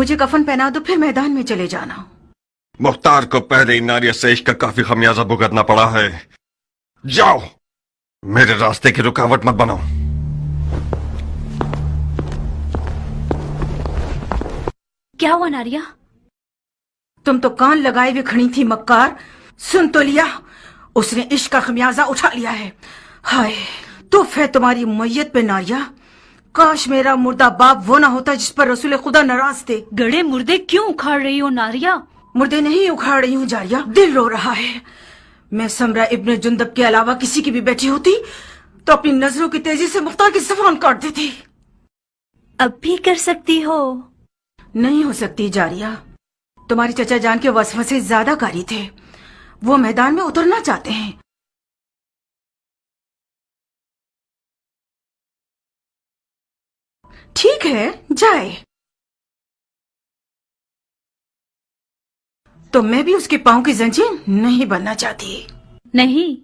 मुझे कफन पहना दो, फिर मैदान में चले जाना। मुख्तार को पहले नारिया से इश्क का काफी खमियाजा भुगतना पड़ा है। जाओ, मेरे रास्ते की रुकावट मत बनाओ। क्या हुआ नारिया? तुम तो कान लगाए हुए खड़ी थी मक्कार। सुन तो लिया, उसने इश्क का खमियाजा उठा लिया है। हाय तुफ है तुम्हारी मैयत पे नारिया। काश मेरा मुर्दा बाप वो ना होता जिस पर रसूल खुदा नाराज थे। गड़े मुर्दे क्यों उखाड़ रही हो नारिया? मुर्दे नहीं उखाड़ रही हूँ जारिया, दिल रो रहा है। मैं समरा इब्न जुंदब के अलावा किसी की भी बैठी होती तो अपनी नजरों की तेजी से मुख्तार की ज़बान काट देती। अब भी कर सकती हो। नहीं हो सकती जारिया, तुम्हारी चचा जान के वसवसे ज्यादा कारी थे। वो मैदान में उतरना चाहते हैं। ठीक है जाए, तो मैं भी उसके पांव की जंजीर नहीं बनना चाहती। नहीं,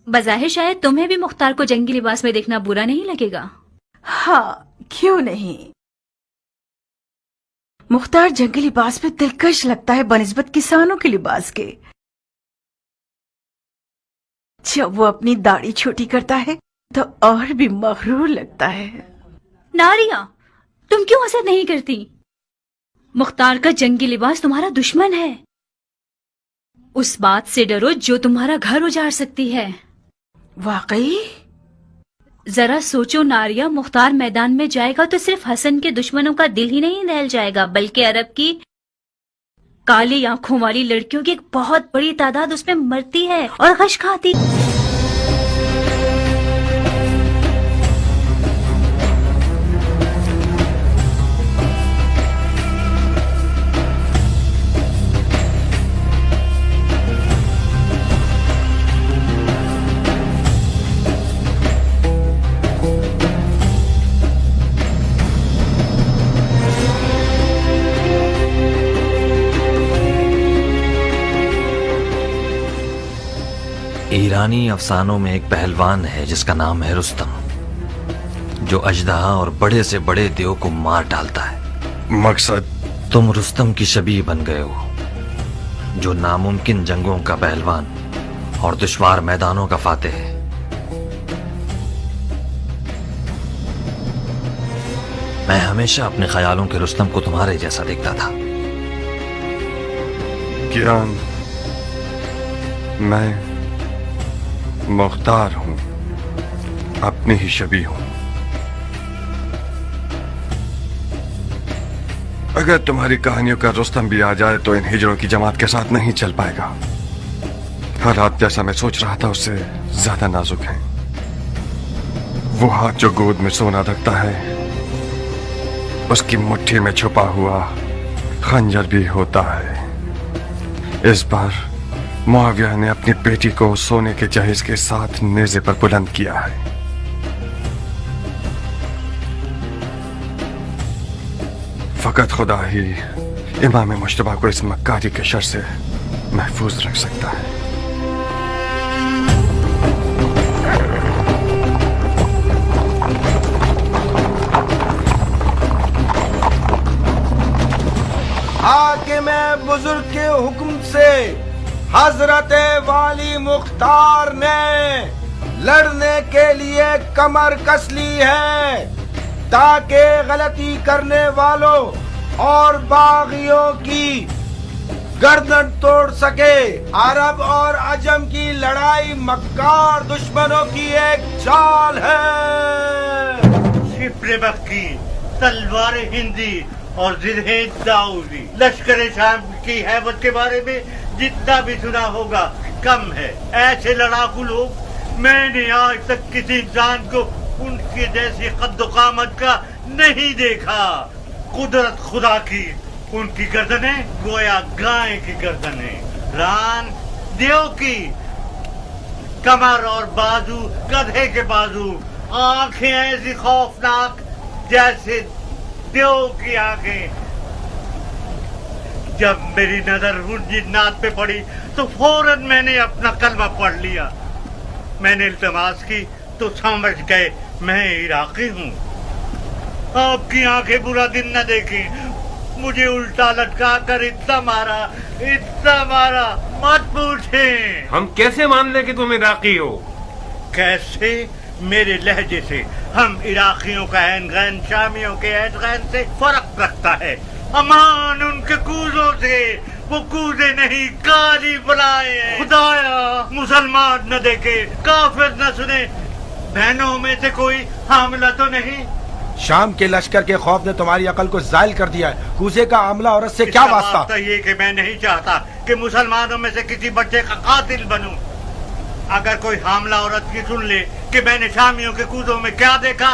बज़ाहिर शायद तुम्हें भी मुख्तार को जंगी लिबास में देखना बुरा नहीं लगेगा। हाँ क्यों नहीं, मुख्तार जंगी लिबास में दिलकश लगता है बनिस्बत किसानों के लिबास के। जब वो अपनी दाढ़ी छोटी करता है तो और भी मगरूर लगता है। नारिया, तुम क्यों हसद नहीं करती? मुख्तार का जंगी लिबास तुम्हारा दुश्मन है। उस बात से डरो जो तुम्हारा घर उजाड़ सकती है। वाकई? जरा सोचो नारिया, मुख्तार मैदान में जाएगा तो सिर्फ हसन के दुश्मनों का दिल ही नहीं दहल जाएगा, बल्कि अरब की काली आंखों वाली लड़कियों की एक बहुत बड़ी तादाद उसमें मरती है और गश खाती। ईरानी अफसानों में एक पहलवान है जिसका नाम है रुस्तम, जो अजदहा और बड़े से बड़े देव को मार डालता है। मकसद? तुम रुस्तम की शबीह बन गए हो, जो नामुमकिन जंगों का पहलवान और दुश्वार मैदानों का फातेह है। मैं हमेशा अपने ख्यालों के रुस्तम को तुम्हारे जैसा देखता था। कियान, मैं मुख्तार हूं, अपनी ही शबीह हूं। अगर तुम्हारी कहानियों का रुस्तम भी आ जाए तो इन हिजड़ों की जमात के साथ नहीं चल पाएगा। हालात जैसा मैं सोच रहा था उससे ज्यादा नाजुक हैं। वो हाथ जो गोद में सोना रखता है, उसकी मुट्ठी में छुपा हुआ खंजर भी होता है। इस बार मुआविया ने अपनी बेटी को सोने के जहेज के साथ नेज़े पर बुलंद किया है। फकत खुदा ही इमाम मुश्तबा को इस मक्कारी के शर से महफूज रख सकता है। हाकिम बुजुर्ग के हुक्म से हजरत वाली मुख्तार ने लड़ने के लिए कमर कस ली है, ताकि गलती करने वालों और बागियों की गर्दन तोड़ सके। अरब और अजम की लड़ाई मक्कार दुश्मनों की एक चाल है। शिप्रे मक्की, तलवार हिंदी और जिरहे दाऊदी, लश्कर शाम की हैबत के बारे में जितना भी सुना होगा कम है। ऐसे लड़ाकू लोग मैंने आज तक किसी इंसान को उनके जैसी कद्दो-कामत का नहीं देखा। कुदरत खुदा की, उनकी गर्दनें गोया गाय की गर्दनें, रान देव की, कमर और बाजू गधे के बाजू, आंखें ऐसी खौफनाक जैसे देव की आंखें। जब मेरी नजर उन जिन्नात पे पड़ी तो फौरन मैंने अपना कलमा पढ़ लिया। मैंने इल्तमास की तो समझ गए मैं इराकी हूँ। आपकी आंखें बुरा दिन न देखें, मुझे उल्टा लटका कर इतना मारा, मत पूछें। हम कैसे मान लें कि तुम इराकी हो? कैसे? मेरे लहजे से हम इराकियों का ऐन गैन शामियों के ऐन गैन से फर्क रखता है। अमान उनके कूजों से, वो कूजे नहीं काली बुलाए हैं। खुदाया मुसलमान न देखे, काफिर न सुने, बहनों में से कोई हामिला तो नहीं? शाम के लश्कर के खौफ ने तुम्हारी अकल को जायल कर दिया है। कूजे का आमला औरत से क्या वास्ता? तो ये कि मैं नहीं चाहता कि मुसलमानों में से किसी बच्चे का कातिल बनूं। अगर कोई हामला औरत की सुन ले कि मैंने शामियों के कूजों में क्या देखा,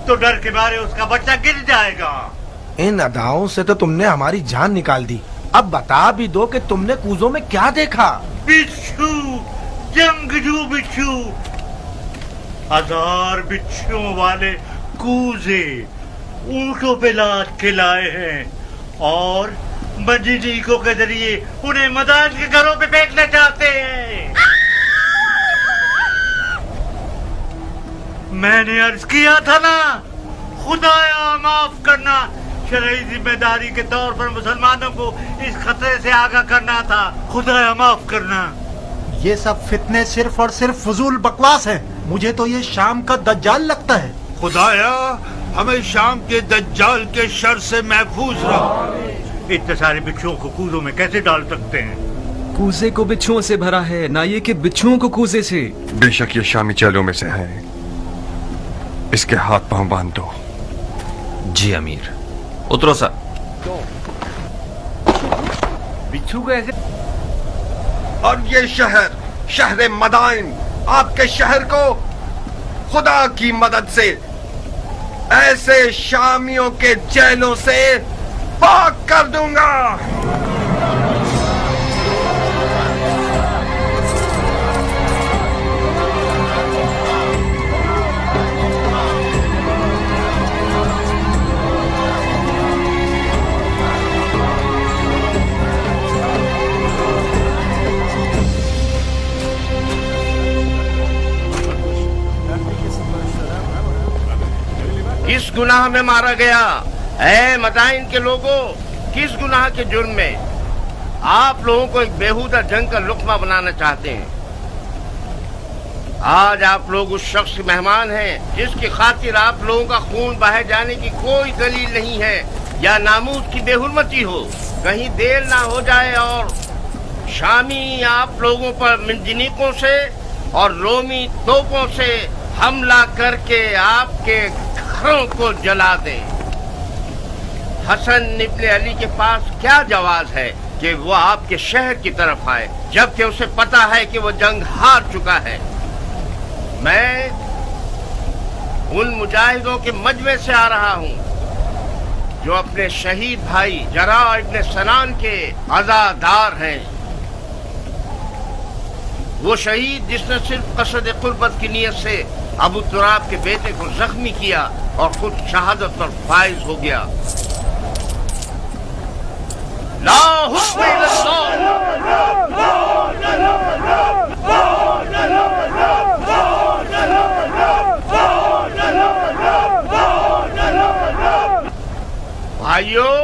तो डर के मारे उसका बच्चा गिर जाएगा। इन अदाओं से तो तुमने हमारी जान निकाल दी। अब बता भी दो कि तुमने कूजों में क्या देखा? बिच्छू, जंगजू बिच्छू, 1000 बिच्छुओं वाले कूजे ऊंटों पे लाद के लाए हैं और मजदूरों के जरिए उन्हें मैदान के घरों पे फेंकना चाहते हैं। मैंने अर्ज किया था ना, खुदाया माफ करना, शरई जिम्मेदारी के तौर पर मुसलमानों को इस खतरे से आगाह करना था। खुदाया माफ करना। ये सब फितने सिर्फ और सिर्फ फजूल बकवास है। मुझे तो ये शाम का दज्जाल लगता है। खुदाया हमें शाम के दज्जाल के शर से महफूज रहो। इतने सारे बिच्छुओं को कूजों में कैसे डाल सकते हैं? कूजे को बिच्छुओं से भरा है, ना ये कि बिच्छुओं को कूजे से। बेशक ये शामी चेलों में से है, इसके हाथ पांव बांध दो। जी अमीर। उतरो सर। बिच्छू को ऐसे। और ये शहर मदाइन, आपके शहर को खुदा की मदद से ऐसे शामियों के जेलों से पाक कर दूंगा। किस गुनाह में मारा गया? ऐ मदाइन के लोगों, किस गुनाह के जुर्म में आप लोगों को एक बेहुदा जंग का लुक्मा बनाना चाहते हैं? आज आप लोग उस शख्स के मेहमान हैं जिसकी खातिर आप लोगों का खून बहे जाने की कोई दलील नहीं है या नामूस की बेहुरमती हो। कहीं देर ना हो जाए और शामी आप लोगों पर मंजनीकों से और रोमी तोपों से हमला करके आपके घरों को जला दे। हसन इब्ने अली के पास क्या जवाज है कि वो आपके शहर की तरफ आए, जबकि उसे पता है कि वो जंग हार चुका है। मैं उन मुजाहिदों के मजमे से आ रहा हूँ जो अपने शहीद भाई जरा इब्ने सनान के अज़ादार हैं। वो शहीद जिसने सिर्फ कसद कुर्बत की नियत से अबू तुराब के बेटे को जख्मी किया और खुद शहादत पर फाइज हो गया। ला हुक्म भाइयों,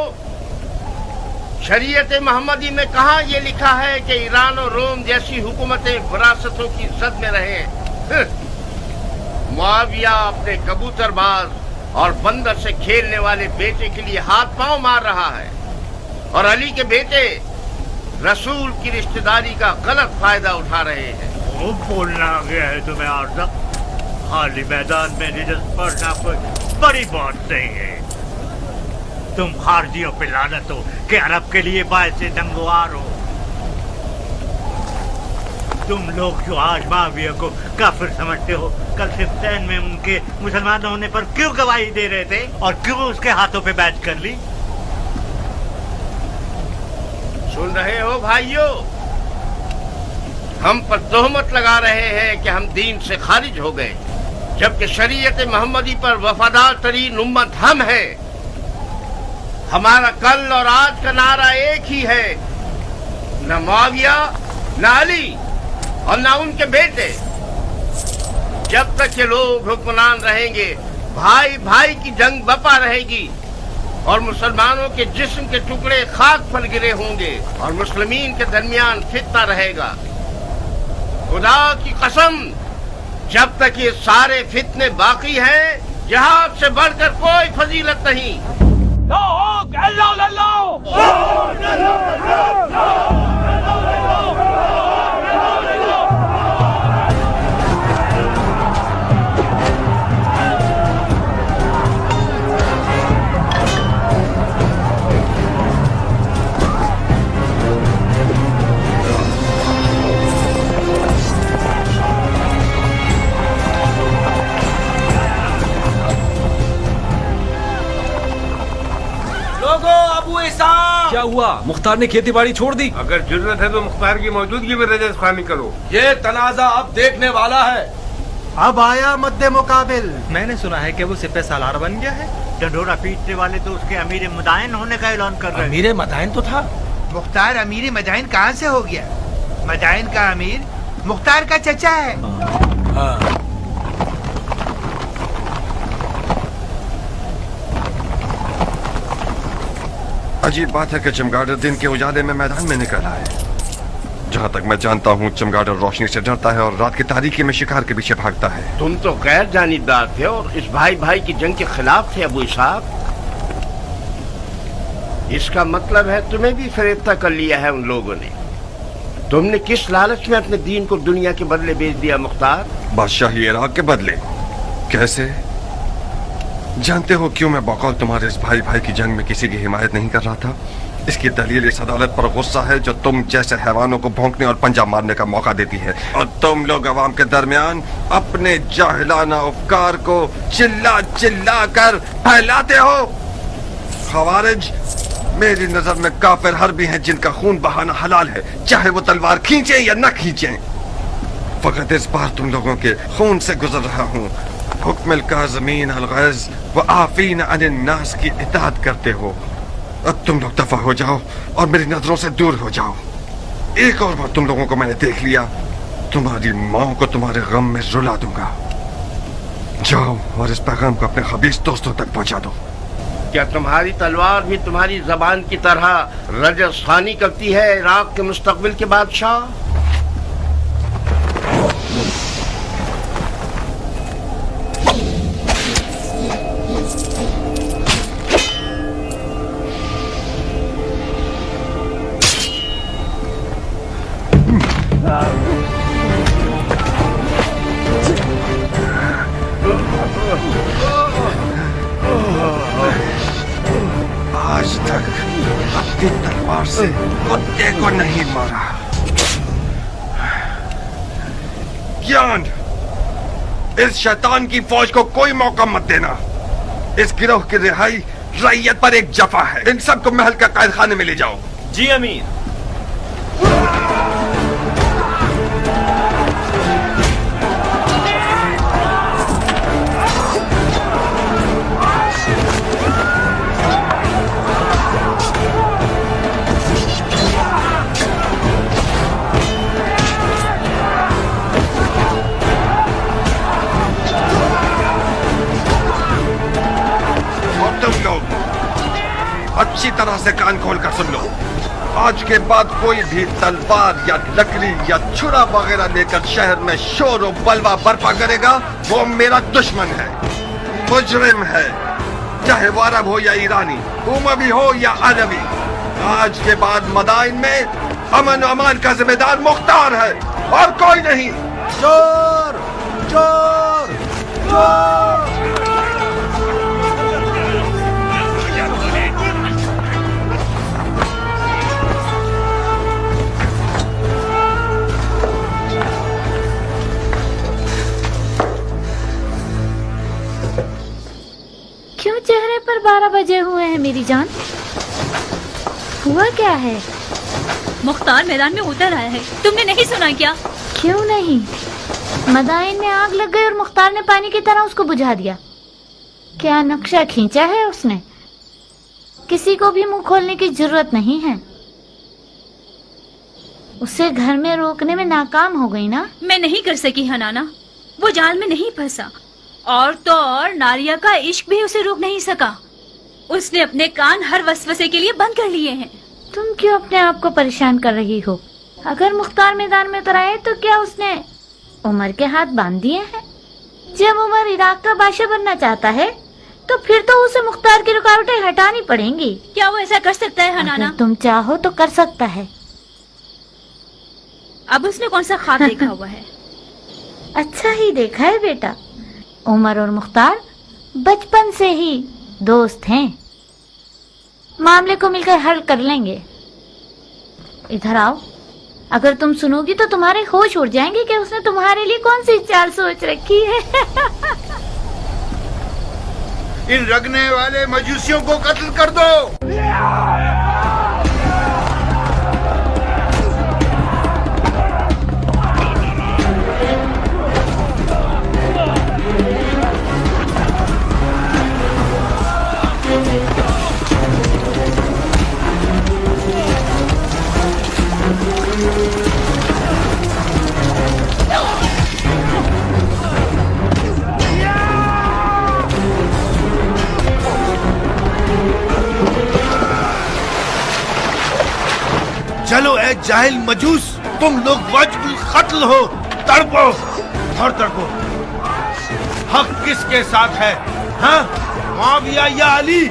शरीयत मोहम्मदी में कहाँ ये लिखा है कि ईरान और रोम जैसी हुकूमतें विरासतों की जद में रहे? मुआविया अपने कबूतरबाज और बंदर से खेलने वाले बेटे के लिए हाथ पांव मार रहा है और अली के बेटे रसूल की रिश्तेदारी का गलत फायदा उठा रहे हैं। वो बोलना आ गया है तुम्हें आरज़ा? खाली मैदान में निजत पड़ना कोई बड़ी बात नहीं है। तुम खारजियों पे लानत हो कि अरब के लिए बायस नंगवार हो। तुम लोग जो आज माविया को काफिर समझते हो, कल सिफ्तैन में उनके मुसलमान होने पर क्यों गवाही दे रहे थे और क्यों उसके हाथों पे बैच कर ली? सुन रहे हो भाइयों, हम पर तोहमत लगा रहे हैं कि हम दीन से खारिज हो गए, जबकि शरीयत मोहम्मदी पर वफादार तरीन उम्मत हम है। हमारा कल और आज का नारा एक ही है, न मुआविया, न अली और न उनके बेटे। जब तक ये लोग हुक्मरान रहेंगे, भाई भाई की जंग बपा रहेगी और मुसलमानों के जिस्म के टुकड़े खाक पर गिरे होंगे और मुस्लिमीन के दरमियान फितना रहेगा। खुदा की कसम, जब तक ये सारे फितने बाकी हैं, जिहाद से बढ़कर कोई फजीलत नहीं। क्या हुआ? मुख्तार ने खेती बाड़ी छोड़ दी? अगर जरूरत है तो मुख्तार की मौजूदगी में रजत खानी करो। ये तनाजा अब देखने वाला है। अब आया मद्दे मुकाबिल। मैंने सुना है कि वो सिपह सालार बन गया है। डंडोरा पीटने वाले तो उसके अमीर मुदायन होने का ऐलान कर रहे हैं। अमीर मदाइन तो था। मुख्तार अमीर मदाइन कहाँ से हो गया? मदाइन का अमीर मुख्तार का चचा है। हाँ। अजीब बात है कि चमगादड़ दिन के उजाले में मैदान में निकल आए। जहाँ तक मैं जानता हूँ, चमगादड़ रोशनी से डरता है और रात की तारीकी में शिकार के पीछे भागता है। तुम तो गैर जानिबदार थे और इस भाई भाई की जंग के खिलाफ थे अबू इसहाक। इसका मतलब है तुम्हें भी फरेफ्ता कर लिया है उन लोगों ने। तुमने किस लालच में अपने दीन को दुनिया के बदले बेच दिया मुख्तार? बादशाही इराक के बदले? कैसे? जानते हो क्यों मैं बकौल तुम्हारे इस भाई भाई की जंग में किसी की हिमायत नहीं कर रहा था? इसकी दलील इस अदालत पर गुस्सा है जो तुम जैसे हैवानों को भौंकने और पंजा मारने का मौका देती है, और तुम लोग अवाम के दरमियान अपने जाहिलाना अफकार को चिल्ला चिल्ला कर फैलाते हो। खवारिज मेरी नजर में काफिर हर्बी हैं जिनका खून बहाना हलाल है, चाहे वो तलवार खींचे या न खींचे। फकत इस बार तुम लोगों के खून से गुजर रहा हूँ। हुक्म काज़मीन अल-ग़ैज़ व आफ़ीन अनिन नास की इताअत करते हो। अब तुम लोग दफा हो जाओ और मेरी नजरों से दूर हो जाओ। एक और बार तुम लोगों को मैंने देख लिया, तुम्हारी माँ को तुम्हारे गम में रुला दूंगा। जाओ और इस पैगाम को अपने खबीस दोस्तों तक पहुंचा दो। क्या तुम्हारी तलवार भी तुम्हारी जबान की तरह रजस खानी करती है इराक के मुस्तकबिल के बादशाह? आज तक अपनी तलवार से कुत्ते को नहीं मारा। ज्ञान, इस शैतान की फौज को कोई मौका मत देना। इस गिरोह की रिहाई रैयत पर एक जफा है। इन सबको महल का कैद खाने में ले जाओ। जी अमीर। अच्छी तरह से कान खोल कर सुन लो। आज के बाद कोई भी तलवार या लकड़ी या छुरा वगैरह लेकर शहर में शोर और बलवा बर्पा करेगा, वो मेरा दुश्मन है, मुजरिम है, चाहे वो अरब हो या ईरानी, उमवी हो या अरबी। आज के बाद मदाइन में अमन और अमान का जिम्मेदार मुख्तार है और कोई नहीं। चोर चोर चोर। क्यों चेहरे पर 12 बजे हुए हैं मेरी जान? हुआ क्या है? मुख्तार मैदान में उतर आया है, तुमने नहीं सुना क्या? क्यों नहीं? मदाइन में आग लग गई और मुख्तार ने पानी की तरह उसको बुझा दिया। क्या नक्शा खींचा है उसने? किसी को भी मुंह खोलने की जरूरत नहीं है। उसे घर में रोकने में नाकाम हो गई ना? मैं नहीं कर सकी हनाना, वो जाल में नहीं फंसा, और तो और नारिया का इश्क भी उसे रोक नहीं सका। उसने अपने कान हर वसवसे के लिए बंद कर लिए हैं। तुम क्यों अपने आप को परेशान कर रही हो? अगर मुख्तार मैदान में उतर आए तो क्या उसने उमर के हाथ बांध दिए हैं? जब उमर इराक का बादशाह बनना चाहता है तो फिर तो उसे मुख्तार की रुकावटें हटानी पड़ेंगी। क्या वो ऐसा कर सकता है हनाना? अगर तुम चाहो तो कर सकता है। अब उसने कौन सा ख्वाब देखा हुआ है? अच्छा ही देखा है बेटा। उमर और मुख्तार बचपन से ही दोस्त हैं। मामले को मिलकर हल कर लेंगे। इधर आओ। अगर तुम सुनोगी तो तुम्हारे होश उड़ जाएंगे कि उसने तुम्हारे लिए कौन सी चाल सोच रखी है। इन रगने वाले मजूसियों को कत्ल कर दो। चलो ए जाहिल मजूस, तुम लोग वजबुल कत्ल हो। तड़पो और तड़पो। हक किसके साथ है? हाँ, मुआविया या अली?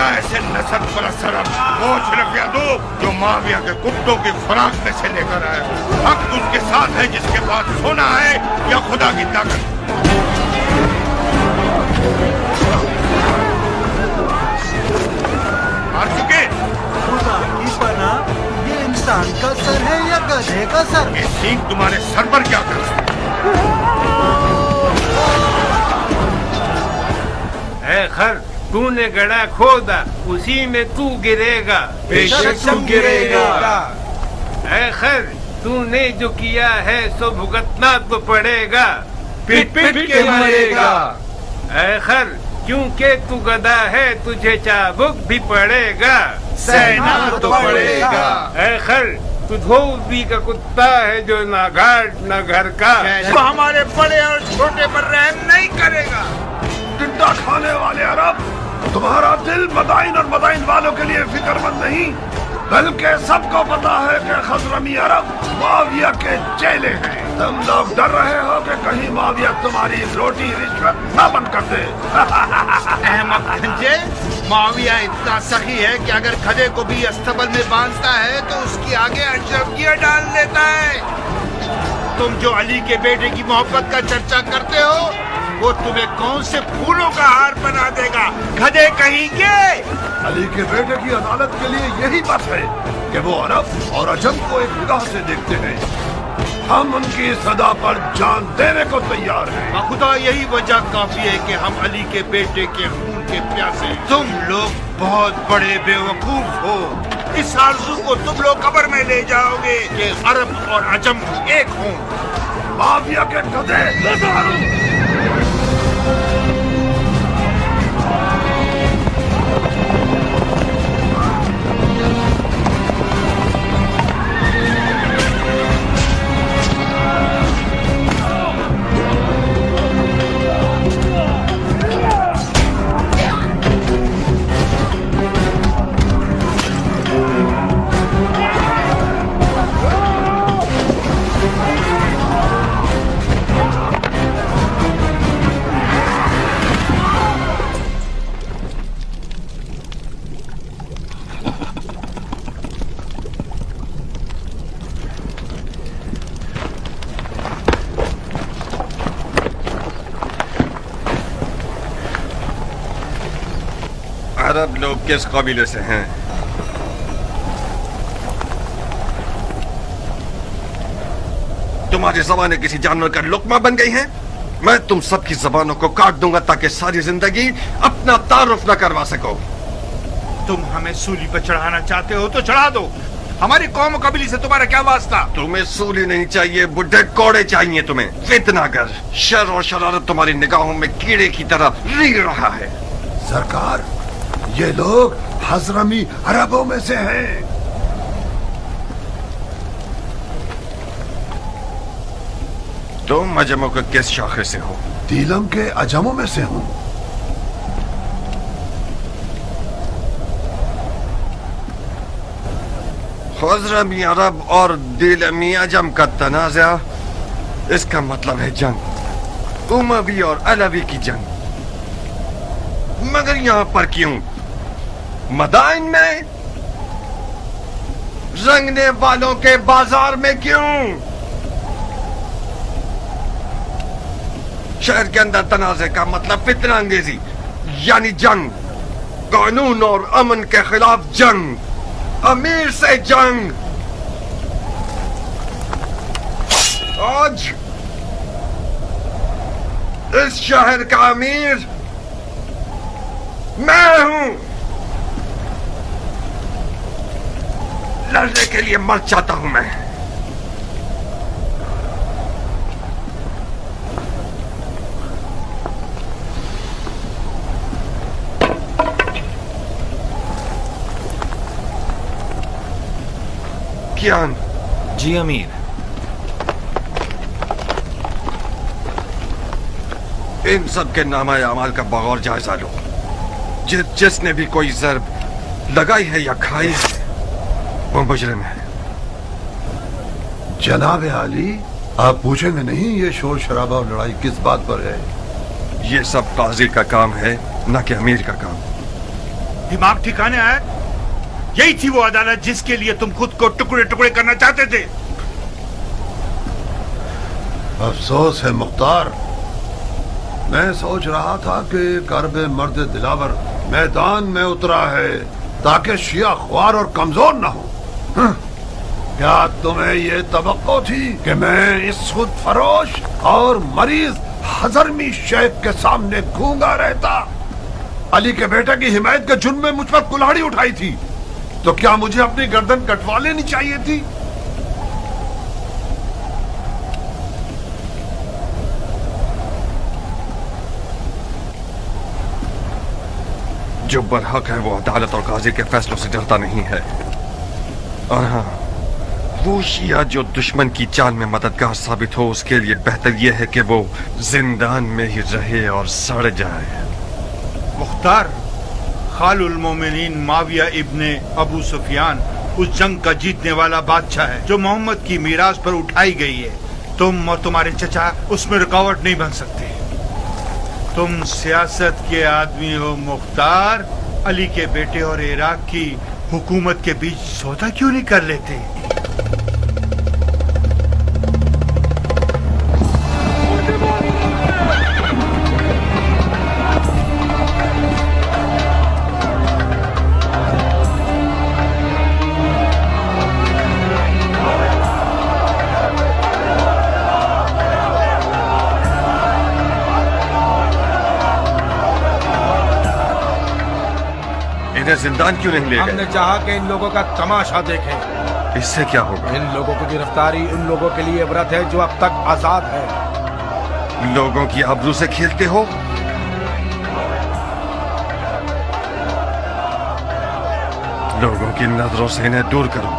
ऐसे नसब पर सरब वो रफिया दो जो मुआविया के कुत्तों की खुराक में से लेकर आए। हक उसके साथ है जिसके पास सोना है या खुदा की ताकत। मार चुके खुदा की पना, ये इंसान का सर है या गधे का सर? ये सींग तुम्हारे सर पर क्या कर है खर, तूने गड़ा खोदा, उसी में तू गिरेगा। बेशक तू गिरेगा। है खर, तूने जो किया है सो भुगतना तो पड़ेगा। पिट पिट के मरेगा। है खर, क्योंकि तू गधा है तुझे चाबुक भी पड़ेगा। सहना तो पड़ेगा। है खर, तू धोबी का कुत्ता है जो ना घाट ना घर का। वो हमारे बड़े और छोटे पर रहम नहीं करेगा। टिड्डा खाने वाले अरब, तुम्हारा दिल मदाइन और मदाइन वालों के लिए फिक्रमंद नहीं, बल्कि सबको पता है कि खजरमी अरब मुआविया के चेले हैं। तुम लोग डर रहे हो कि कहीं मुआविया तुम्हारी रोटी रिश्वत न बंद कर दे। अहमद गंजे, मुआविया इतना सखी है कि अगर गधे को भी अस्तबल में बांधता है तो उसकी आगे अशरफियां डाल लेता है। तुम जो अली के बेटे की मोहब्बत का चर्चा करते हो, वो तुम्हें कौन से फूलों का हार बना देगा, गधे कहेंगे। अली के बेटे की अदालत के लिए यही बस है कि वो अरब और अजम को एक निगाह से देखते हैं। हम उनकी सदा पर जान देने को तैयार हैं। खुदा यही वजह काफी है कि हम अली के बेटे के खून के प्यासे। तुम लोग बहुत बड़े बेवकूफ हो। इस आरज़ू को तुम लोग कब्र में ले जाओगे कि अरब और अजम एक हों। मुआविया के गधे। अरब लोग किस कबीले से हैं? तुम्हारी जबानें किसी जानवर का लुकमा बन गई हैं? मैं तुम सबकी जबानों को काट दूंगा ताकि सारी जिंदगी अपना तारुफ न करवा सको। तुम हमें सूली पर चढ़ाना चाहते हो तो चढ़ा दो। हमारी कौम कबीले से तुम्हारा क्या वास्ता? तुम्हें सूली नहीं चाहिए, बुढ़े कोड़े चाहिए तुम्हें। फितनागर, शर और शरारत तुम्हारी निगाहों में कीड़े की तरह रींग रहा है। सरकार, ये लोग हजरमी अरबों में से हैं। तुम अजमों के किस शाखे से हो? दीलम के अजमों में से हूँ। خزرمی عرب اور دیلمی عجم کا تنازع، اس کا مطلب ہے جنگ، اموی اور علوی کی جنگ. مگر یہاں پر کیوں؟ مدائن میں، رنگنے والوں کے بازار میں کیوں؟ شہر کے اندر تنازع کا مطلب فتنہ انگیزی، یعنی جنگ، قانون اور امن کے خلاف جنگ، امیر سے جنگ. آج اس شہر کا امیر میں ہوں. لڑنے کے لیے مر جاتا ہوں میں. کیان؟ جی امیر. ان سب کے نامہ اعمال کا بغور جائزہ لو. جس نے بھی کوئی ضرب لگائی ہے یا کھائی ہے وہ مجرم ہے. جناب عالی، آپ پوچھیں گے نہیں یہ شور شرابہ اور لڑائی کس بات پر ہے؟ یہ سب قاضی کا کام ہے، نہ کہ امیر کا کام. دماغ ٹھکانے آیا؟ یہی تھی وہ عدالت جس کے لیے تم خود کو ٹکڑے ٹکڑے کرنا چاہتے تھے. افسوس ہے مختار، میں سوچ رہا تھا کہ کرب مرد دلاور میدان میں اترا ہے تاکہ شیعہ خوار اور کمزور نہ ہو. کیا تمہیں یہ توقع تھی کہ میں اس خود فروش اور مریض حضرمی شیخ کے سامنے گونگا رہتا؟ علی کے بیٹے کی حمایت کے جرم میں مجھ پر کلاڑی اٹھائی تھی، تو کیا مجھے اپنی گردن کٹوا لینی چاہیے تھی؟ جو برحق ہے وہ عدالت اور قاضی کے فیصلوں سے ڈرتا نہیں ہے. اور ہاں، وہ شیعہ جو دشمن کی چال میں مددگار ثابت ہو، اس کے لیے بہتر یہ ہے کہ وہ زندان میں ہی رہے اور سڑ جائے. مختار، خال المومنین معاویہ ابن ابو سفیان اس جنگ کا جیتنے والا بادشاہ ہے جو محمد کی میراث پر اٹھائی گئی ہے. تم اور تمہارے چچا اس میں رکاوٹ نہیں بن سکتے. تم سیاست کے آدمی ہو مختار. علی کے بیٹے اور عراق کی حکومت کے بیچ سودا کیوں نہیں کر لیتے؟ زندان کیوں نہیں لے ہم گئے؟ نے چاہا کہ ان لوگوں کا تماشا دیکھیں. اس سے کیا ہوگا؟ ان لوگوں کی گرفتاری ان لوگوں کے لیے عبرت ہے جو اب تک آزاد ہے. لوگوں کی آبرو سے کھیلتے ہو؟ لوگوں کی نظروں سے انہیں دور کرو.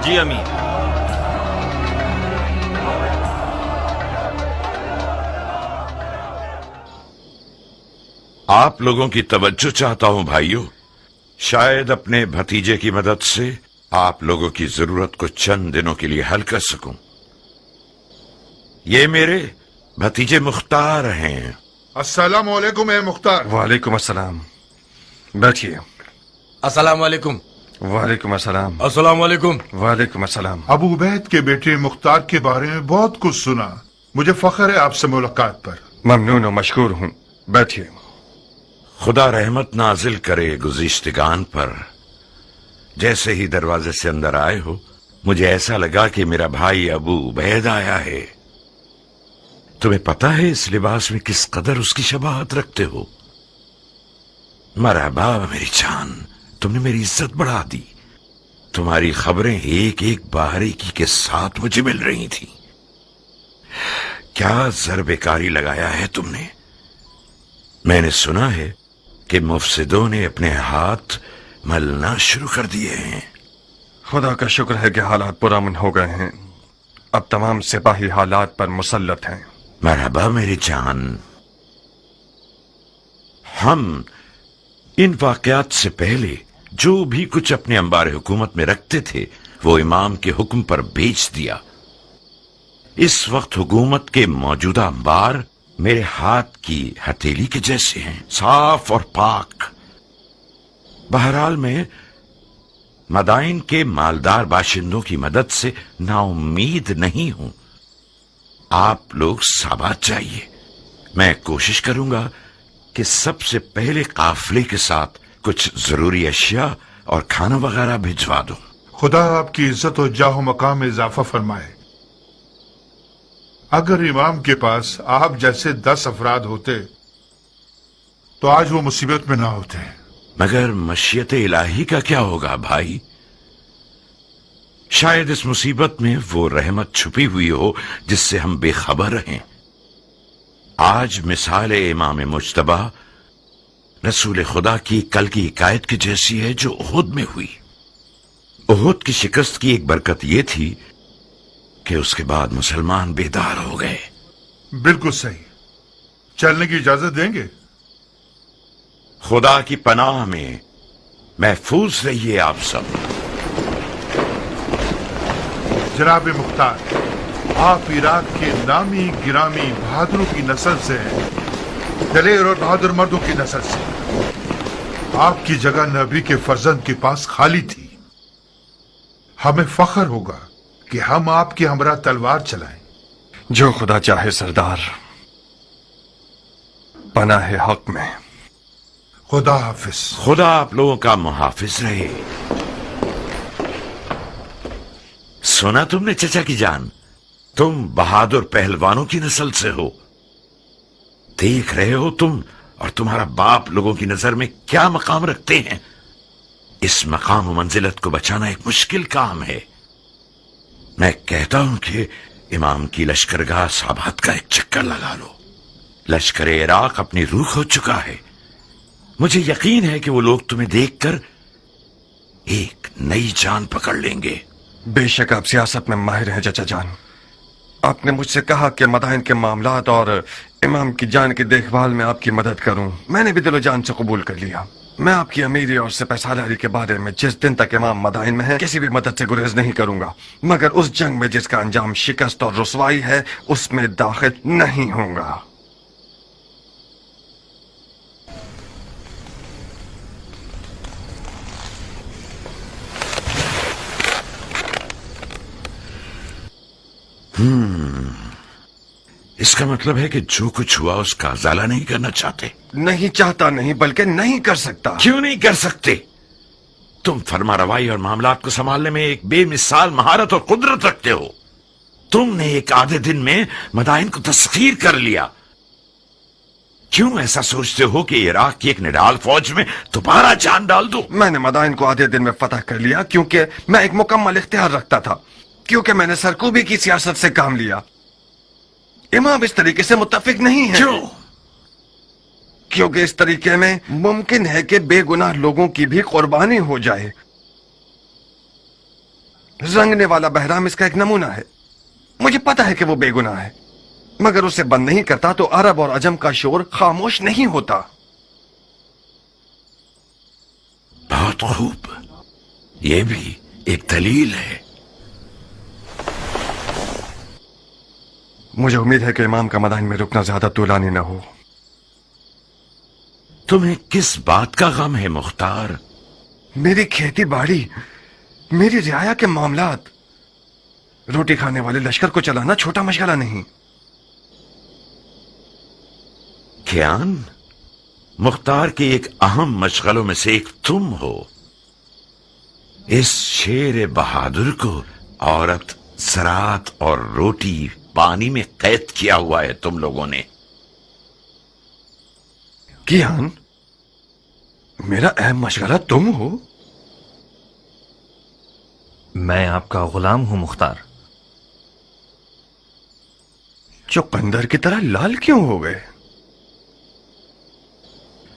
جی امیر. آپ لوگوں کی توجہ چاہتا ہوں بھائیوں. شاید اپنے بھتیجے کی مدد سے آپ لوگوں کی ضرورت کو چند دنوں کے لیے حل کر سکوں. یہ میرے بھتیجے مختار ہیں. السلام علیکم اے مختار. وعلیکم السلام. بیٹھیے. السلام علیکم. وعلیکم السلام. السلام علیکم. وعلیکم السلام. ابو عبید کے بیٹے مختار کے بارے میں بہت کچھ سنا. مجھے فخر ہے آپ سے ملاقات پر. ممنون و مشکور ہوں. بیٹھیے. خدا رحمت نازل کرے گزشتگان پر. جیسے ہی دروازے سے اندر آئے ہو مجھے ایسا لگا کہ میرا بھائی ابو عبید آیا ہے. تمہیں پتا ہے اس لباس میں کس قدر اس کی شباہت رکھتے ہو. مرحبا میری جان، تم نے میری عزت بڑھا دی. تمہاری خبریں ایک ایک باریکی کے ساتھ مجھے مل رہی تھی. کیا ضرب کاری لگایا ہے تم نے؟ میں نے سنا ہے کہ مفسدوں نے اپنے ہاتھ ملنا شروع کر دیے ہیں. خدا کا شکر ہے کہ حالات پرامن ہو گئے ہیں. اب تمام سپاہی حالات پر مسلط ہیں. مرحبا میری جان. ہم ان واقعات سے پہلے जो भी कुछ अपने अंबार हुकूमत में रखते थे वो इमाम के हुक्म पर बेच दिया। इस वक्त हुकूमत के मौजूदा अंबार मेरे हाथ की हथेली के जैसे हैं, साफ और पाक। बहरहाल मैं मदाइन के मालदार बाशिंदों की मदद से नाउम्मीद नहीं हूं। आप लोग साबात चाहिए। मैं कोशिश करूंगा कि सबसे पहले काफिले के साथ कुछ जरूरी अशिया और खाना वगैरह भिजवा दूं। खुदा आपकी इज्जत और जाहो मकाम में इजाफा फरमाए। अगर इमाम के पास आप जैसे 10 अफराद होते तो आज वो मुसीबत में ना होते। मगर मशीयत इलाही का क्या होगा भाई? शायद इस मुसीबत में वो रहमत छुपी हुई हो जिससे हम बेखबर रहें। आज मिसाल इमाम मुज्तबा रसूल खुदा की कल की हिकायत की जैसी है जो उहुद में हुई। उहुद की शिकस्त की एक बरकत ये थी कि उसके बाद मुसलमान बेदार हो गए। बिल्कुल सही। चलने की इजाजत देंगे? खुदा की पनाह में महफूज रहिए आप सब। जनाब मुख्तार, आप इराक के नामी गिरामी बहादुरों की नस्ल से हैं, दलेर और बहादुर मर्दों की नस्ल से। आपकी जगह नबी के फर्जंद के पास खाली थी। हमें फख्र होगा कि हम आपके हमरा तलवार चलाएं। जो खुदा चाहे सरदार, पनाह हक में। खुदा हाफिज। खुदा आप लोगों का मुहाफिज रहे। सुना तुमने चचा की जान, तुम बहादुर पहलवानों की नस्ल से हो। देख रहे हो तुम और तुम्हारा बाप लोगों की नजर में क्या मकाम रखते हैं। इस मकाम मंजिलत को बचाना एक मुश्किल काम है। मैं कहता हूं कि इमाम की लश्करगाह साबात का एक चक्कर लगा लो। लश्कर इराक अपनी रूह खो चुका है। मुझे यकीन है कि वो लोग तुम्हें देखकर एक नई जान पकड़ लेंगे। बेशक आप सियासत में माहिर हैं चचा जान। आपने मुझसे कहा कि मदाइन के मामलात और इमाम की जान की देखभाल में आपकी मदद करूं। मैंने भी दिलो जान से कबूल कर लिया। मैं आपकी अमीरी और सिपहसालारी के बारे में जिस दिन तक इमाम मदाइन में है किसी भी मदद से गुरेज नहीं करूंगा, मगर उस जंग में जिसका अंजाम शिकस्त और रुसवाई है उसमें दाखिल नहीं होऊंगा। इसका मतलब है कि जो कुछ हुआ उसका उजाला नहीं करना चाहते। नहीं चाहता नहीं, बल्कि नहीं कर सकता। क्यों नहीं कर सकते? तुम फरमा रवाई और मामलात को संभालने में एक बेमिसाल महारत और कुदरत रखते हो। तुमने एक आधे दिन में मदाइन को तस्खीर कर लिया। क्यों ऐसा सोचते हो कि इराक की एक निडाल फौज में दोबारा जान डाल दो? मैंने मदाइन को आधे दिन में फतह कर लिया क्योंकि मैं एक मुकम्मल इख्तियार रखता था, क्योंकि मैंने सरकूबी की सियासत से काम लिया। इमाम इस तरीके से मुत्तफिक नहीं है। क्यों? क्योंकि इस तरीके में मुमकिन है कि बेगुनाह लोगों की भी कुर्बानी हो जाए। रंगने वाला बहराम इसका एक नमूना है। मुझे पता है कि वो बेगुनाह है, मगर उसे बंद नहीं करता तो अरब और अजम का शोर खामोश नहीं होता। बहुत खूब, ये भी एक दलील है। मुझे उम्मीद है कि इमाम का मदाइन में रुकना ज्यादा तूलानी न हो। तुम्हें किस बात का गम है मुख्तार? मेरी खेती बाड़ी, मेरी रियाया के मामलात। रोटी खाने वाले लश्कर को चलाना छोटा मशगला नहीं। कियान, मुख्तार के एक अहम मशगलों में से एक तुम हो। इस शेर बहादुर को औरत, ज़राअत और रोटी पानी में कैद किया हुआ है तुम लोगों ने। कियान, मेरा अहम मशगला तुम हो? मैं आपका गुलाम हूं मुख्तार। चुकंदर की तरह लाल क्यों हो गए?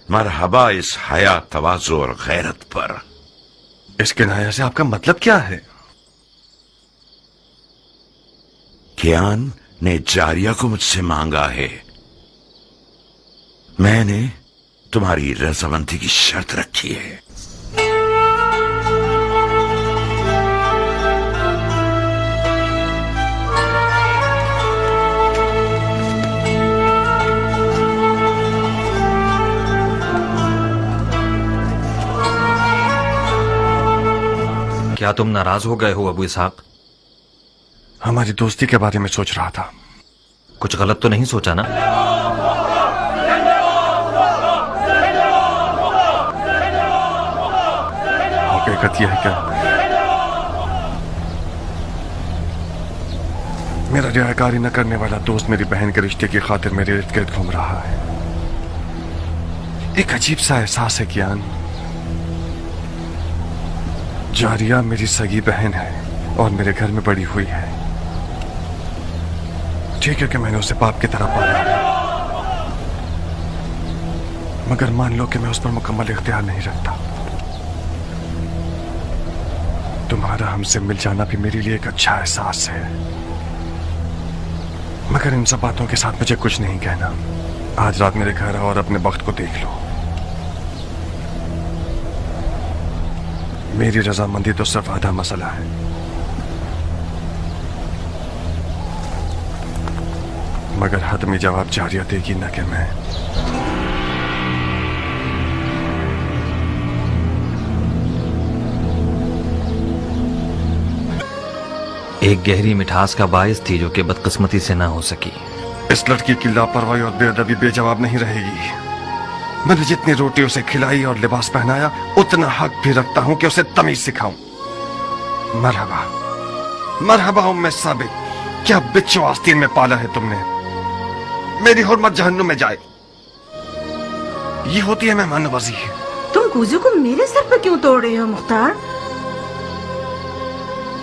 मरहबा इस हया, तवाज़ु और गैरत पर। इस किनाया से आपका मतलब क्या है? कियान ने जारिया को मुझसे मांगा है। मैंने तुम्हारी रजामंदी की शर्त रखी है। क्या तुम नाराज हो गए हो अबू इसहाक? हमारी दोस्ती के बारे में सोच रहा था। कुछ गलत तो नहीं सोचा ना? हकीकत यह है क्या मेरा रियाकारी न करने वाला दोस्त मेरी बहन के रिश्ते की खातिर मेरे इर्द गिर्द घूम रहा है। एक अजीब सा एहसास है कियान, जारिया मेरी सगी बहन है और मेरे घर में बड़ी हुई है। ठीक है कि मैंने उसे बाप की तरह पाला है, मगर मान लो कि मैं उस पर मुकम्मल इख्तियार नहीं रखता। तुम्हारा हमसे मिल जाना भी मेरे लिए एक अच्छा एहसास है, मगर इन सब बातों के साथ मुझे कुछ नहीं कहना। आज रात मेरे घर आओ और अपने वक्त को देख लो। मेरी रजामंदी तो सिर्फ आधा मसला है। मगर हतमी जवाब जारिया देगी न कि मैं। एक गहरी मिठास का बायस थी जो कि बदकिस्मती से ना हो सकी। इस लड़की की लापरवाही और बेअदबी बेजवाब नहीं रहेगी। मैंने जितनी रोटी उसे खिलाई और लिबास पहनाया, उतना हक भी रखता हूं कि उसे तमीज सिखाऊं। मरहबा मरहबा उम्मे साबित, क्या बिच्छू आस्तीन में पाला है तुमने। मेरी हुर्मत जहन्नुम में जाए। ये होती है मेहमान नवाजी। तुम कूजू को मेरे सर पर क्यों तोड़ रहे हो मुख्तार?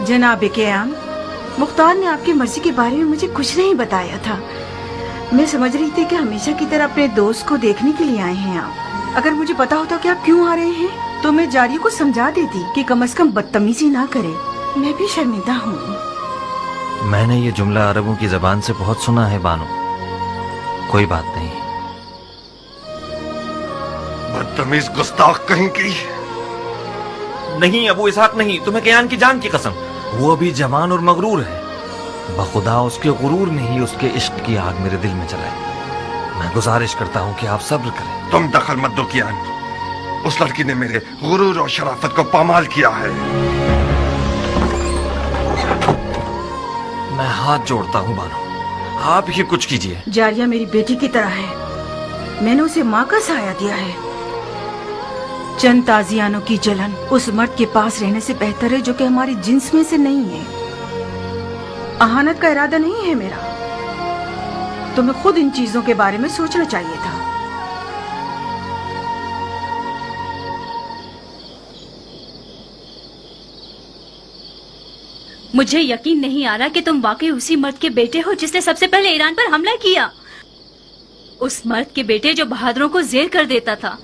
जनाब कियान, मुख्तार ने आपकी मर्जी के बारे में मुझे कुछ नहीं बताया था। मैं समझ रही थी कि हमेशा की तरह अपने दोस्त को देखने के लिए आए हैं आप। अगर मुझे पता होता कि आप क्यों आ रहे हैं तो मैं जारिया को समझा देती कि कम से कम बदतमीजी ना करे। मैं भी शर्मिंदा हूँ। मैंने ये जुमला अरबों की जबान से बहुत सुना है बानो। कोई बात नहीं। बदतमीज गुस्ताख कहीं की। नहीं अबू इसहाक नहीं, तुम्हें कियान की जान की कसम। वो अभी जवान और मगरूर है। बखुदा उसके गुरूर ने ही उसके इश्क की आग मेरे दिल में जलाई। मैं गुजारिश करता हूँ कि आप सब्र करें। तुम दखल मत दो कियान। उस लड़की ने मेरे गुरूर और शराफत को पामाल किया है। मैं हाथ जोड़ता हूँ बानो, आप ही कुछ कीजिए। जारिया मेरी बेटी की तरह है। मैंने उसे माँ का साया दिया है। चंद ताजियानों की जलन उस मर्द के पास रहने से बेहतर है जो कि हमारी जिन्स में से नहीं है। अहानत का इरादा नहीं है मेरा। तुम्हें खुद इन चीजों के बारे में सोचना चाहिए था। मुझे यकीन नहीं आ रहा कि तुम वाकई उसी मर्द के बेटे हो जिसने सबसे पहले ईरान पर हमला किया। उस मर्द के बेटे जो बहादुरों को जेर कर देता था।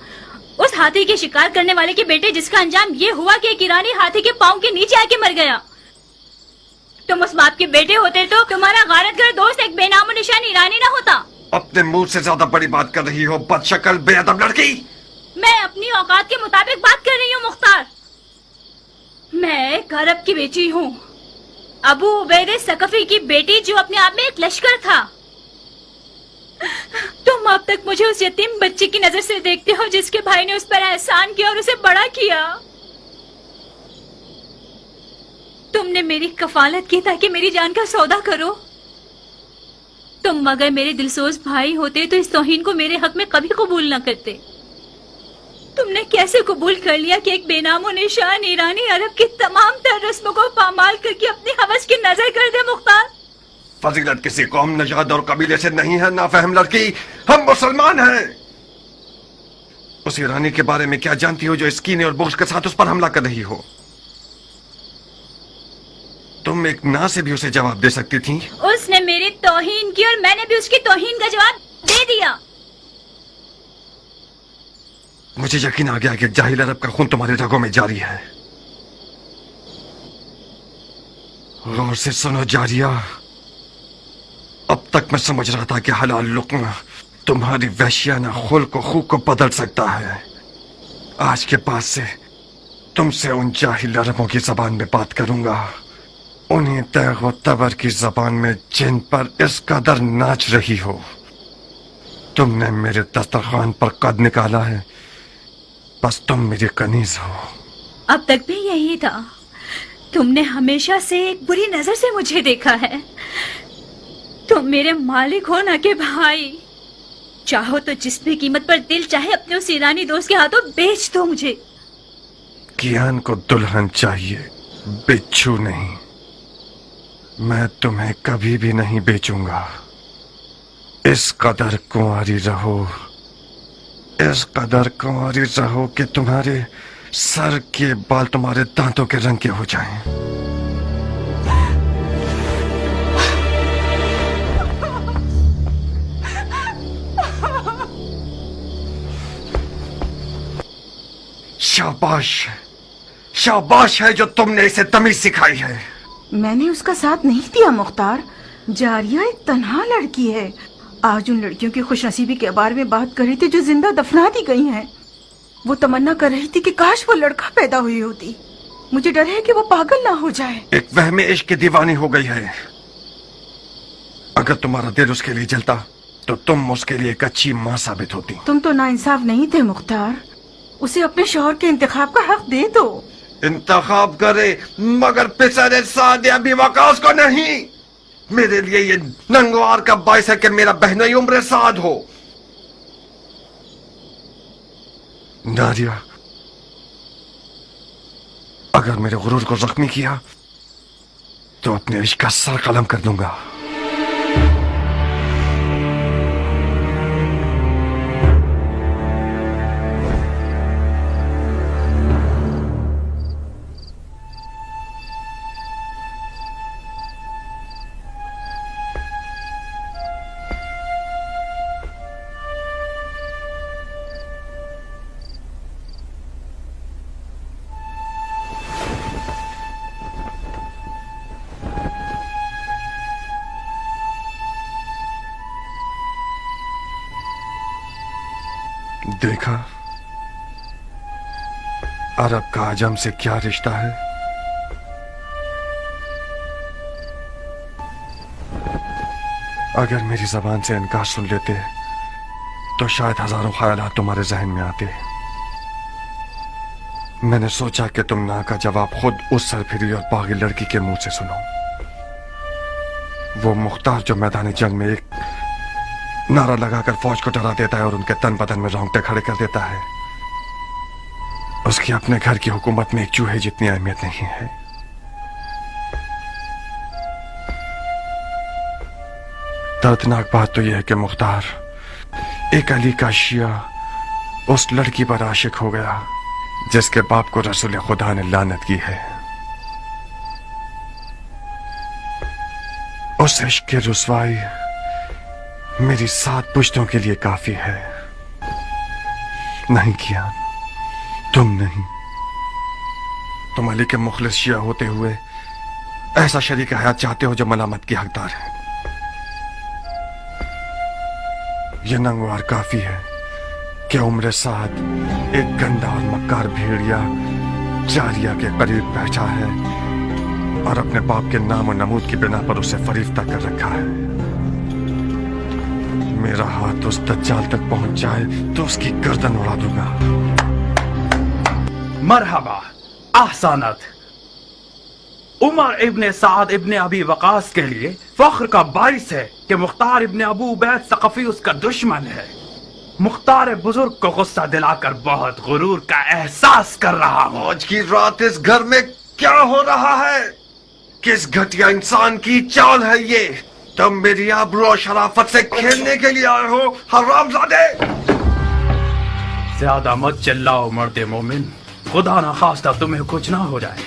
उस हाथी के शिकार करने वाले के बेटे जिसका अंजाम ये हुआ कि एक ईरानी हाथी के पांव के नीचे आके मर गया। तुम उस बाप के बेटे होते तो तुम्हारा गारतगर दोस्त एक बेनामो निशान ईरानी ना होता। अपने मुंह से ज्यादा बड़ी बात कर रही हो बदशक्ल बेअदब लड़की। मैं अपनी औकात के मुताबिक बात कर रही हूँ मुख्तार। मैं एक अरब की बेटी हूँ, अबू उबैद सकफी की बेटी, जो अपने आप में एक लश्कर था। तुम अब तक मुझे उस यतीम बच्ची की नजर से देखते हो जिसके भाई ने उस पर एहसान किया और उसे बड़ा किया। तुमने मेरी कफालत की ताकि मेरी जान का सौदा करो। तुम अगर मेरे दिलसोज भाई होते तो इस तौहीन को मेरे हक में कभी कबूल न करते। तुमने कैसे कबूल कर लिया कि एक बेनामो निशान ईरानी अरब की तमाम तर रस्मों को पामाल करके अपनी हवस की नजर कर दे मुख्तार? फजीलत किसी कौम, नजाद और कबीले से नहीं है नाफहम लड़की। हम मुसलमान हैं। उस ईरानी के बारे में क्या जानती हो जो इस कीने और बुग़्ज़ के साथ उस पर हमला कर रही हो? तुम एक ना से भी उसे जवाब दे सकती थी। उसने मेरी तौहीन की और मैंने भी उसकी तौहीन का जवाब दे दिया। मुझे यकीन आ गया कि जाहिल अरब का खून तुम्हारे रगों में जारी है। गौर से सुनो जारिया, अब तक मैं समझ रहा था कि हलाल लुक्मा तुम्हारी वहशियाना खुल्क और खूब को बदल सकता है। आज के बाद से तुमसे उन जाहिल अरबों की जबान में बात करूंगा, उन्हीं तैग व तबर की जबान में जिन पर इस कदर नाच रही हो। तुमने मेरे दस्तरखान पर कद निकाला है, बस तुम मेरी कनीज हो। अब तक भी यही था। तुमने हमेशा से एक बुरी नजर से मुझे देखा है। तुम मेरे मालिक हो न कि भाई। चाहो तो जिस भी कीमत पर दिल चाहे अपने उस ईरानी दोस्त के हाथों बेच दो मुझे। कियान को दुल्हन चाहिए, बिच्छू नहीं। मैं तुम्हें कभी भी नहीं बेचूंगा। इस कदर कुंवारी रहो, इस कदर कुंवारी रहो कि तुम्हारे सर के बाल तुम्हारे दांतों के रंग के हो जाएं। शाबाश, शाबाश है जो तुमने इसे तमीज सिखाई है। मैंने उसका साथ नहीं दिया मुख्तार। जारिया एक तन्हा लड़की है। आज उन लड़कियों की खुशनसीबी के बारे में बात कर रही थी जो जिंदा दफना दी गई हैं। वो तमन्ना कर रही थी कि काश वो लड़का पैदा हुई होती। मुझे डर है कि वो पागल ना हो जाए। एक वहम इश्क की दीवानी हो गई है। अगर तुम्हारा दिल उसके लिए जलता तो तुम उसके लिए एक अच्छी माँ साबित होती। तुम तो नाइंसाफ नहीं थे मुख्तार। उसे अपने शौहर के इंतखाब का हक दे दो। इंतखाब करे मगर पिसरे साद अभी वकास को नहीं। मेरे लिए ये नंगवार का बाइस है कि मेरा बहनोई उम्र साद हो। नारिया, अगर मेरे गुरूर को जख्मी किया तो अपने इश्क का सर कलम कर दूंगा। देखा अरब का आजम से क्या रिश्ता है। अगर मेरी जबान से इनकार सुन लेते तो शायद हजारों ख्यालात तुम्हारे जहन में आते। मैंने सोचा कि तुम ना का जवाब खुद उस सरफिरी और पागल लड़की के मुंह से सुनो। वो मुख्तार जो मैदान जंग में एक नारा लगाकर फौज को डरा देता है और उनके तन बदन में रोंगटे खड़े कर देता है, उसकी अपने घर की हुकूमत में एक चूहे जितनी अहमियत नहीं है। दर्दनाक बात तो यह है कि मुख्तार एक अली का शिया उस लड़की पर आशिक हो गया जिसके बाप को रसूल खुदा ने लानत की है। उस इश्क की रुसवाई मेरी 7 पुश्तों के लिए काफी है। नहीं किया, तुम नहीं। तुम अली के मुखलिस शिया होते हुए ऐसा शरीक हयात चाहते हो जो मलामत की हकदार है। यह नंगवार काफी है कि उम्र साद एक गंदा और मक्कार भेड़िया जारिया के करीब बैठा है और अपने बाप के नाम और नमूद की बिना पर उसे फरीफ्ता कर रखा है। मेरा हाथ उस दज्जाल तक पहुंच जाए तो उसकी गर्दन उड़ा दूंगा। मरहबा, ahsanat। उमर इब्ने साद इब्ने अबी वकास के लिए फख्र का बाइस है कि मुख्तार इब्ने अबू उबैद सक़फ़ी उसका दुश्मन है। मुख्तार बुजुर्ग को गुस्सा दिलाकर बहुत गुरूर का एहसास कर रहा हूँ। आज की रात इस घर में क्या हो रहा है? किस घटिया इंसान की चाल है ये? तुम मेरी आबरू और शराफत से खेलने के लिए आए हो हरामजादे। ज्यादा मत चिल्लाओ मर्दे मोमिन, खुदा ना खास्ता तुम्हें कुछ ना हो जाए।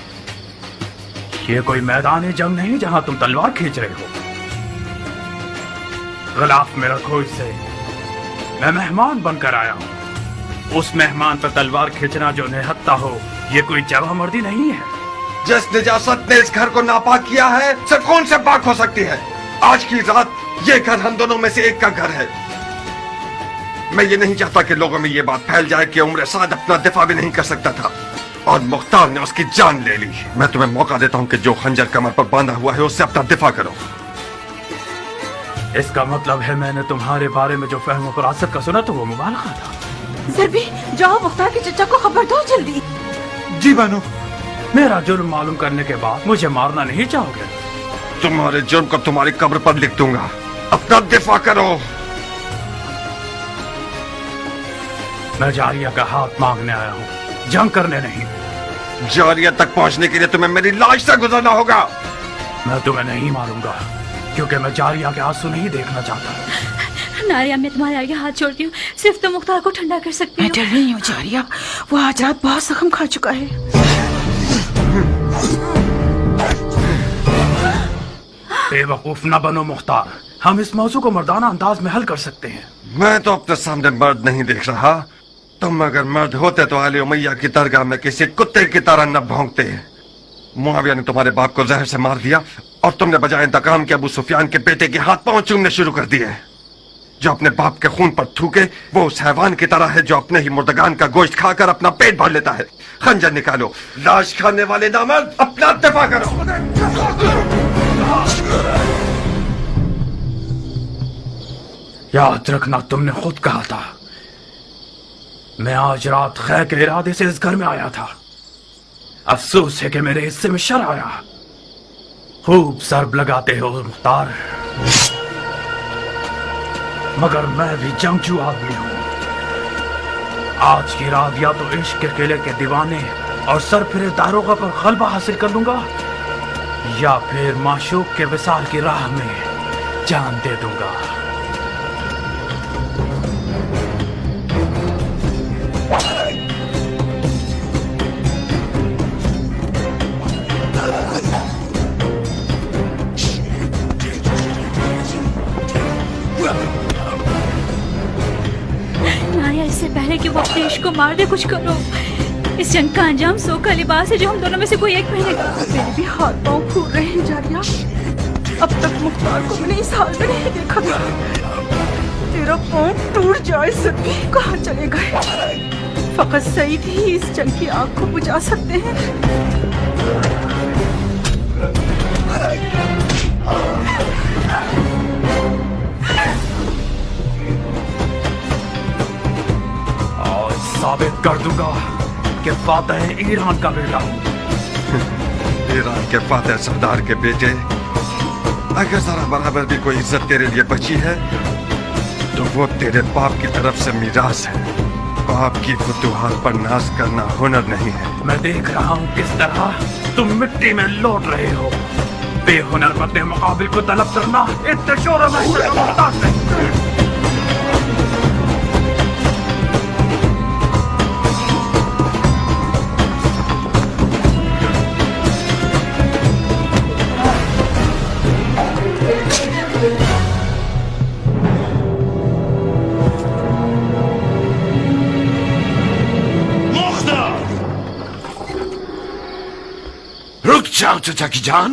ये कोई मैदान जंग नहीं जहां तुम तलवार खींच रहे हो। गिलाफ में रखो इसे। मैं मेहमान बनकर आया हूँ। उस मेहमान पर तलवार खींचना जो निहत्ता हो, ये कोई जवा मर्दी नहीं है। जिस निजासत ने इस घर को नापाक किया है, सिर्फ कौन से पाक हो सकती है? आज की रात ये घर हम दोनों में से एक का घर है। मैं ये नहीं चाहता कि लोगों में ये बात फैल जाए कि उम्र साद अपना दिफा भी नहीं कर सकता था और मुख्तार ने उसकी जान ले ली। मैं तुम्हें मौका देता हूँ कि जो खंजर कमर पर बांधा हुआ है उससे अपना दिफा करो। इसका मतलब है मैंने तुम्हारे बारे में जो फहम फरासत का सुना तो वो मुबालगा था। सरबी, जाओ मुख्तार के चचा को खबर दो जल्दी। जी बानो। मेरा जुर्म मालूम करने के बाद मुझे मारना नहीं चाहोगे? तुम्हारे जुर्म को तुम्हारी कब्र पर लिख दूंगा। अपना दिफा करो। मैं जारिया का हाथ मांगने आया हूँ, जंग करने नहीं। जारिया तक पहुंचने के लिए तुम्हें मेरी लाश से गुजरना होगा। मैं तुम्हें नहीं मारूंगा, क्योंकि मैं जारिया के आंसू नहीं देखना चाहता। नारिया, मैं तुम्हारे आगे हाथ जोड़ती हूँ, सिर्फ तुम मुख्तार को ठंडा कर सकती मैं हो। डर रही हूँ जारिया, वो आज रात बहुत जख्म खा चुका है। बेवकूफ न बनो मुख्तार, हम इस मौजू को मर्दाना अंदाज में हल कर सकते हैं। मैं तो अपने सामने मर्द नहीं देख रहा। तुम अगर मर्द होते तो अली उमैया की दरगाह में किसी कुत्ते की तरह न भौंकते। मुआविया ने तुम्हारे बाप को जहर से मार दिया और तुमने बजाय इंतकाम के अबू सुफियान के बेटे के हाथ पांव चूमने शुरू कर दिए। जो अपने बाप के खून पर थूके वो उस हैवान की तरह है जो अपने ही मुर्दगान का गोश्त खाकर अपना पेट भर लेता है। खंजर निकालो, लाश खाने वाले नामर्द, अपना दिफा करो। याद रखना, तुमने खुद कहा था। मैं आज रात खैर के इरादे से इस घर में आया था। अफसोस है कि मेरे हिस्से में शर आया। खूब सरब लगाते हो मुख्तार, मगर मैं भी जंगजू आदमी हूं। आज की रात या तो इश्क के किले के दीवाने और सर फिरे दारोगा पर गलबा हासिल कर लूंगा, या फिर माशूक के विसाल की राह में जान दे दूंगा। नारिया, इससे पहले कि वो अपने इश्क को मार दे, कुछ करो। इस जंग का अंजाम सो का लिबास है जो हम दोनों में से कोई एक पहनेगा। मेरे भी हाथ पांव फूल रहे हैं जारिया। अब तक मुख्तार को मैंने इस हाल में नहीं देखा था। तेरा पांव टूट जाए सभी कहाँ चले गए। फकत सईद ही इस जंग की आग को बुझा सकते हैं। आज साबित कर दूंगा कि फातेह ईरान का बेटा हूँ। ईरान के फातेह सरदार के बेटे, अगर जरा बराबर भी कोई इज्जत तेरे लिए बची है तो वो तेरे बाप की तरफ से मीरास है। बाप की फुतूहात पर नाज करना हुनर नहीं है। मैं देख रहा हूँ किस तरह तुम मिट्टी में लौट रहे हो। बेहुनर अपने मुकाबिल को तलब करना इतने शोर में मुमताज नहीं। रुक जाओ चाचा की जान।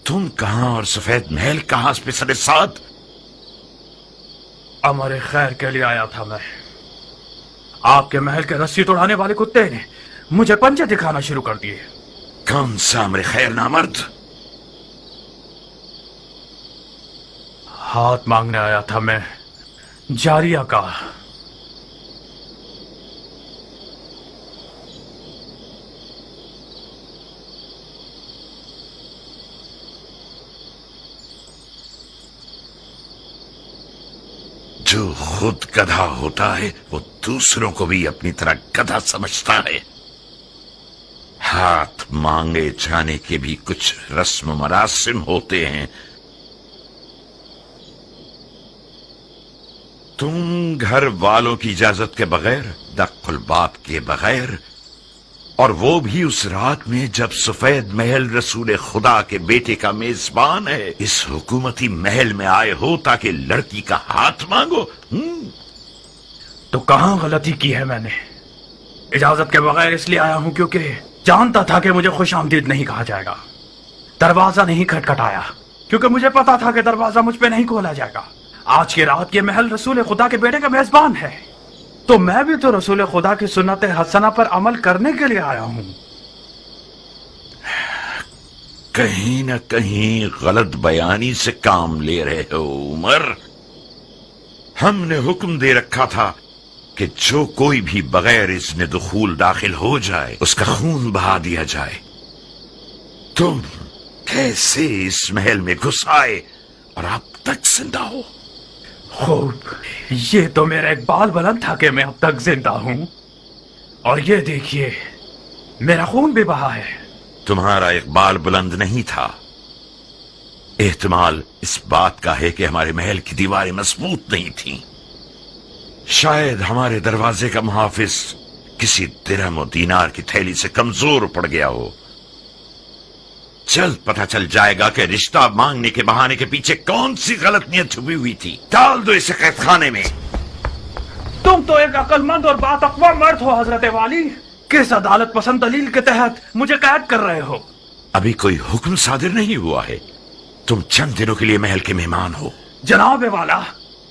तुम कहां और सफेद महल कहां पे साथ? अमर खैर के लिए आया था मैं। आपके महल के रस्सी तोड़ाने वाले कुत्ते ने मुझे पंजे दिखाना शुरू कर दिए। कौन सा अमर खैर नामर्द? हाथ मांगने आया था मैं, जारिया का। जो खुद गधा होता है वो दूसरों को भी अपनी तरह गधा समझता है। हाथ मांगे जाने के भी कुछ रस्म मरासिम होते हैं। तुम घर वालों की इजाजत के बगैर, दक्कुल बाप के बगैर, और वो भी उस रात में जब सफेद महल रसूल खुदा के बेटे का मेजबान है, इस हुकूमती महल में आए हो ताकि लड़की का हाथ मांगो। तो कहां गलती की है मैंने? इजाजत के बगैर इसलिए आया हूं क्योंकि जानता था कि मुझे खुशामदीद नहीं कहा जाएगा। दरवाजा नहीं खटखटाया क्योंकि मुझे पता था कि दरवाजा मुझ पे नहीं खोला जाएगा। आज की रात ये महल रसूल खुदा के बेटे का मेजबान है, तो मैं भी तो रसूल खुदा की सुन्नत हसना पर अमल करने के लिए आया हूं। कहीं न कहीं गलत बयानी से काम ले रहे हो उमर। हमने हुक्म दे रखा था کہ جو کوئی بھی بغیر اذن دخول داخل ہو جائے اس کا خون بہا دیا جائے. تم کیسے اس محل میں گھس آئے اور اب تک زندہ ہو؟ خوب، یہ تو میرا اقبال بلند تھا کہ میں اب تک زندہ ہوں، اور یہ دیکھیے میرا خون بھی بہا ہے. تمہارا اقبال بلند نہیں تھا، احتمال اس بات کا ہے کہ ہمارے محل کی دیواریں مضبوط نہیں تھیں. شاید ہمارے دروازے کا محافظ کسی درہم و دینار کی تھیلی سے کمزور پڑ گیا ہو. جلد پتہ چل جائے گا کہ رشتہ مانگنے کے بہانے کے پیچھے کون سی غلط نیت چھپی ہوئی تھی. ڈال دو اسے قید خانے میں. تم تو ایک عقل مند اور باتقوا مرد ہو حضرت والی، کس عدالت پسند دلیل کے تحت مجھے قید کر رہے ہو؟ ابھی کوئی حکم صادر نہیں ہوا ہے. تم چند دنوں کے لیے محل کے مہمان ہو. جناب والا،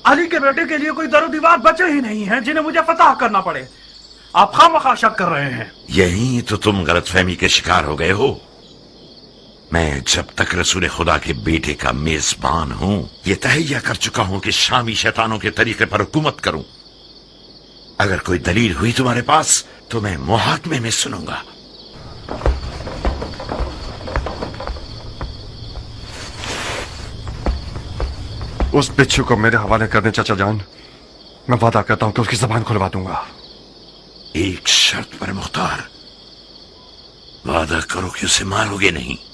علی کے بیٹے کے لیے کوئی در و دیوار بچے ہی نہیں ہیں جنہیں مجھے فتح کرنا پڑے. آپ خواہ شک کر رہے ہیں. یہی تو تم غلط فہمی کے شکار ہو گئے ہو. میں جب تک رسول خدا کے بیٹے کا میزبان ہوں یہ تہیہ کر چکا ہوں کہ شامی شیطانوں کے طریقے پر حکومت کروں. اگر کوئی دلیل ہوئی تمہارے پاس تو میں محاکمے میں سنوں گا. اس بچھو کو میرے حوالے کر دیں چچا جان. میں وعدہ کرتا ہوں کہ اس کی زبان کھلوا دوں گا. ایک شرط پر مختار، وعدہ کرو کہ اسے مارو گے نہیں.